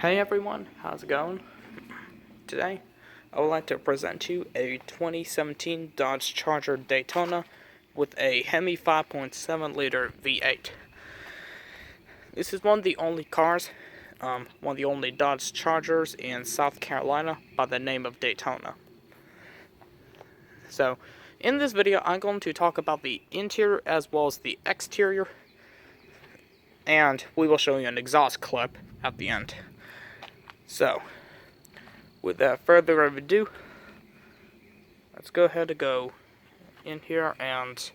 Hey everyone, how's it going? Today, I would like to present you a 2017 Dodge Charger Daytona with a Hemi 5.7 liter V8. This is one of the only cars, one of the only Dodge Chargers in South Carolina by the name of Daytona. So, in this video, I'm going to talk about the interior as well as the exterior, and we will show you an exhaust clip at the end. So, without further ado, let's go ahead and go in here and,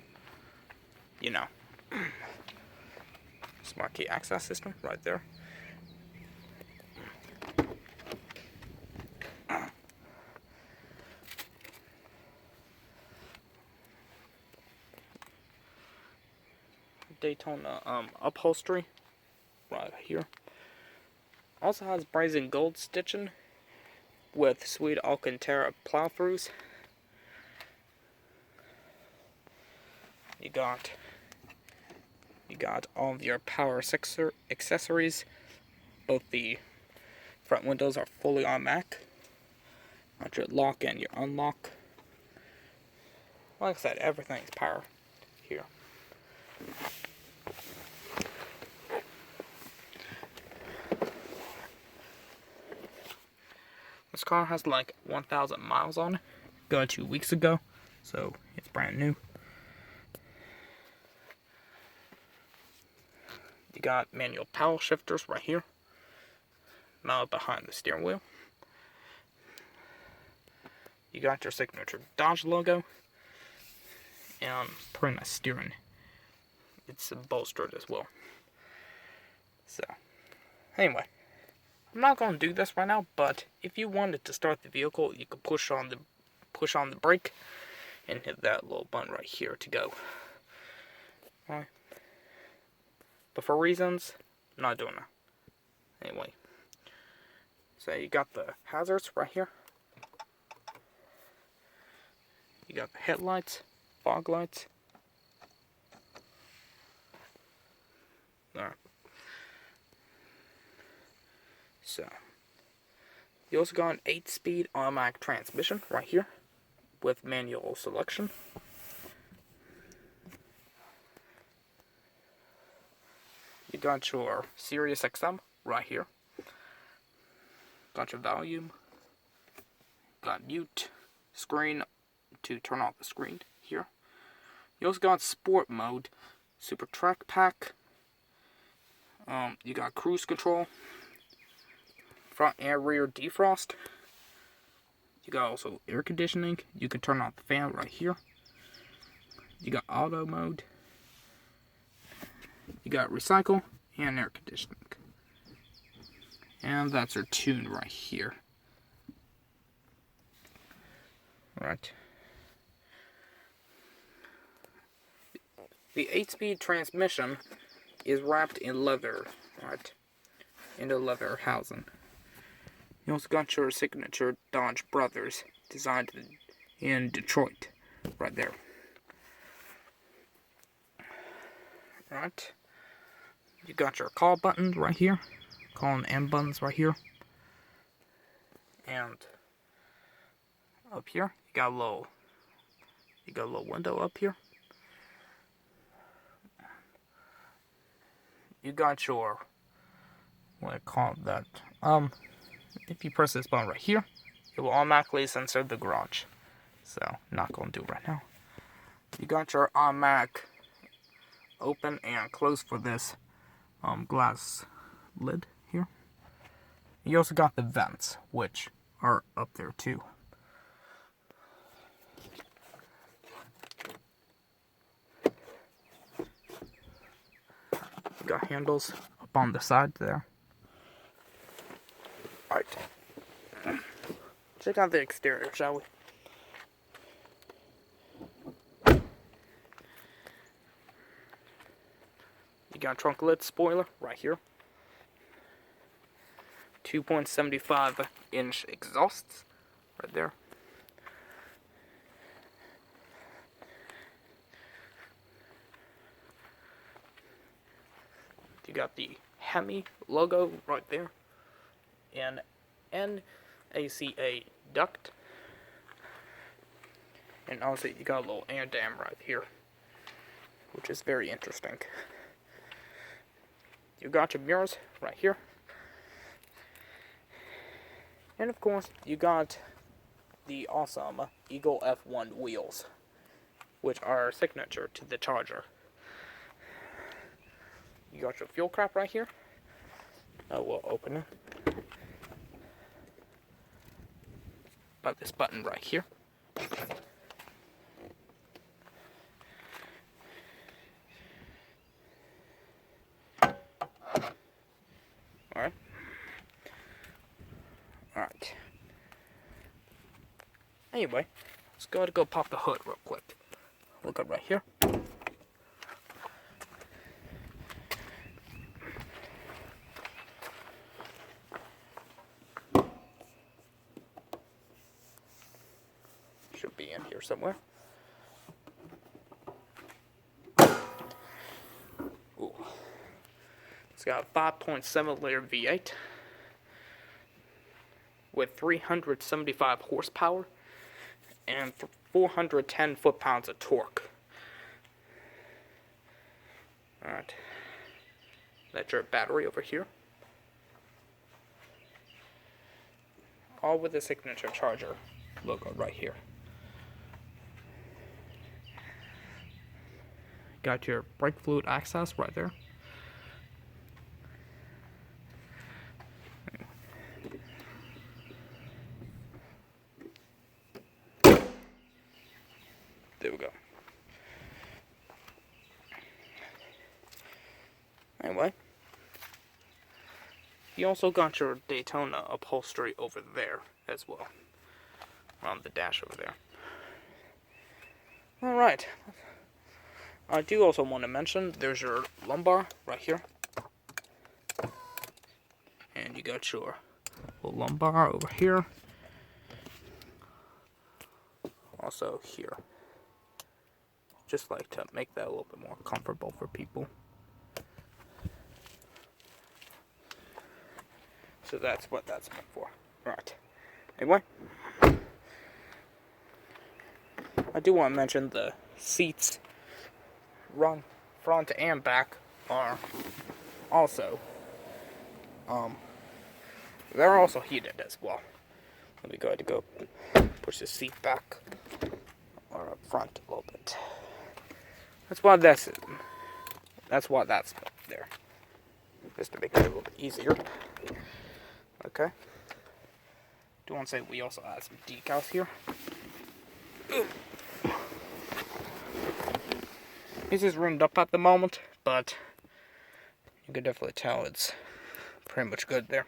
smart key access system right there. Daytona upholstery right here. Also has brazen gold stitching with sweet Alcantara plow-throughs. You got all of your power accessories. Both the front windows are fully automatic. Got your lock and your unlock. Like I said, everything's power here. This car has like 1,000 miles on it. Got it 2 weeks ago, so it's brand new. You got manual paddle shifters right here, mounted behind the steering wheel. You got your signature Dodge logo, and pretty nice steering. It's bolstered as well. So, anyway, I'm not going to do this right now, but if you wanted to start the vehicle, you could push on the brake and hit that little button right here to go. Alright. But for reasons, I'm not doing that. Anyway. So you got the hazards right here. You got the headlights, fog lights. Alright. So, you also got an 8-speed automatic transmission right here with manual selection. You got your Sirius XM right here. Got your volume. Got mute screen to turn off the screen here. You also got sport mode, super track pack. You got cruise control, front and rear defrost. You got also air conditioning. You can turn off the fan right here. You got auto mode. You got recycle and air conditioning. And that's our tune right here. Right. The 8-speed transmission is wrapped in leather, right? In the leather housing. You also got your signature Dodge Brothers designed in Detroit, right there. Right. You got your call buttons right here. Call and M buttons right here. And up here, you got a little window up here. You got your, what I call that, if you press this button right here, it will automatically sensor the garage. So, not going to do it right now. You got your automatic open and close for this glass lid here. You also got the vents, which are up there too. You got handles up on the side there. Alright. Check out the exterior, shall we? You got trunk lid spoiler right here. 2.75-inch exhausts right there. You got the Hemi logo right there. an NACA duct. And also you got a little air dam right here, which is very interesting. You got your mirrors right here. And of course, you got the awesome Eagle F1 wheels, which are signature to the Charger. You got your fuel cap right here. We'll open it by this button right here. Alright. Alright. Anyway, let's go pop the hood real quick. Look up right here. Should be in here somewhere. Ooh. It's got a 5.7 liter V8 with 375 horsepower and 410 foot-pounds of torque. Alright. That's your battery over here. All with the signature Charger logo right here. Got your brake fluid access right there. There we go. Anyway, you also got your Daytona upholstery over there as well, on the dash over there. Alright, I do also want to mention there's your lumbar right here, and you got your little lumbar over here, also here. Just like to make that a little bit more comfortable for people. So that's what that's meant for. Right. Anyway, I do want to mention the seats, front and back, are also, they're also heated as well. Let me go ahead and go push the seat back or up front a little bit. That's why that's there. Just to make it a little bit easier. Okay. Do want to say we also add some decals here. This is roomed up at the moment, but you can definitely tell it's pretty much good there.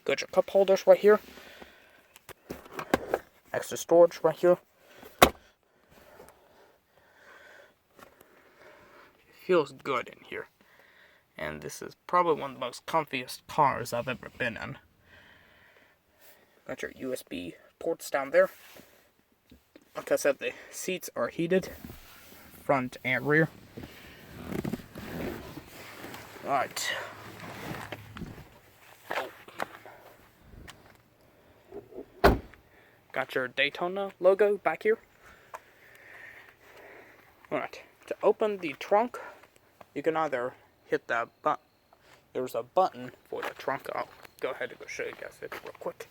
Got your cup holders right here. Extra storage right here. Feels good in here, and this is probably one of the most comfiest cars I've ever been in. Got your USB ports down there. Like I said, the seats are heated, front and rear. Alright. Got your Daytona logo back here. Alright, to open the trunk, you can either hit that button. There's a button for the trunk. I'll go ahead and go show you guys it real quick.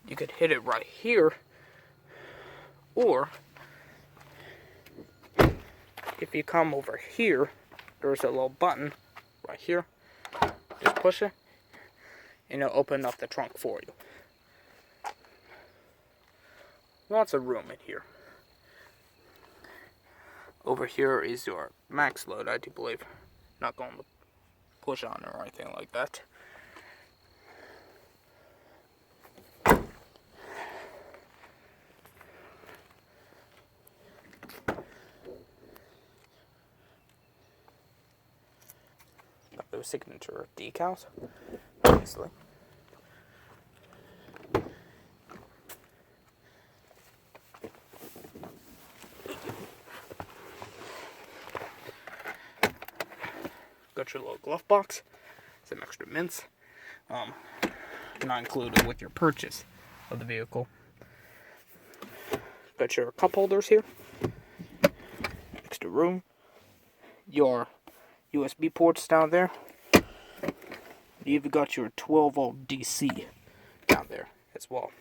You could hit it right here, or if you come over here, there's a little button right here. Just push it, and it'll open up the trunk for you. Lots of room in here. Over here is your max load, I do believe. Not going to push on or anything like that. Got those signature decals, obviously. Got your little glove box some extra mints. Not included with your purchase of the vehicle. Got your cup holders here. Extra room. Your USB ports down there. You even got your 12 volt DC down there as well.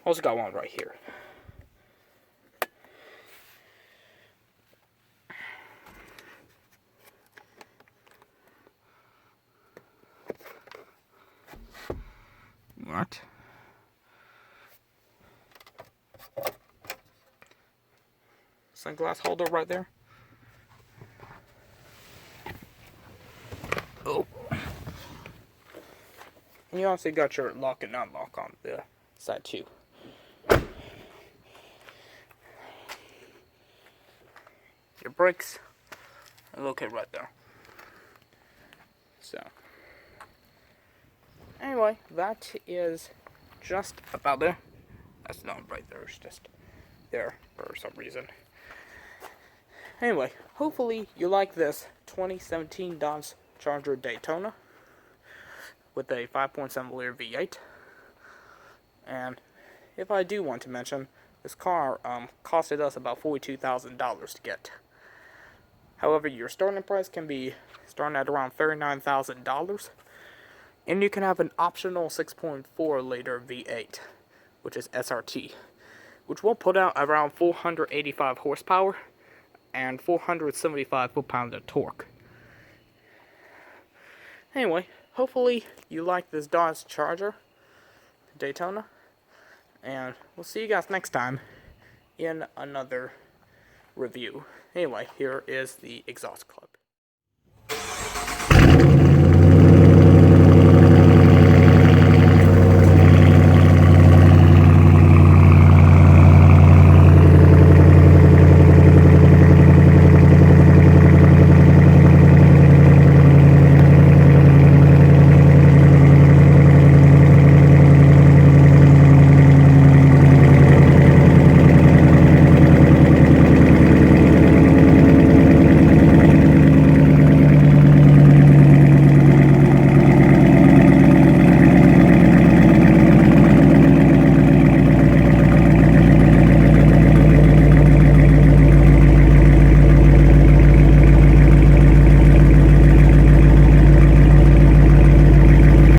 Also got one right here. What? Sunglass holder right there. Oh. And you also got your lock and unlock on the side too. Your brakes are located right there. So, anyway, that is just about it. That's not right there, it's just there for some reason. Anyway, hopefully you like this 2017 Dodge Charger Daytona with a 5.7 liter V8. And if I do want to mention, this car costed us about $42,000 to get. However, your starting price can be starting at around $39,000. And you can have an optional 6.4 liter V8, which is SRT, which will put out around 485 horsepower and 475 foot-pounds of torque. Anyway, hopefully you like this Dodge Charger Daytona, and we'll see you guys next time in another review. Anyway, here is the exhaust club.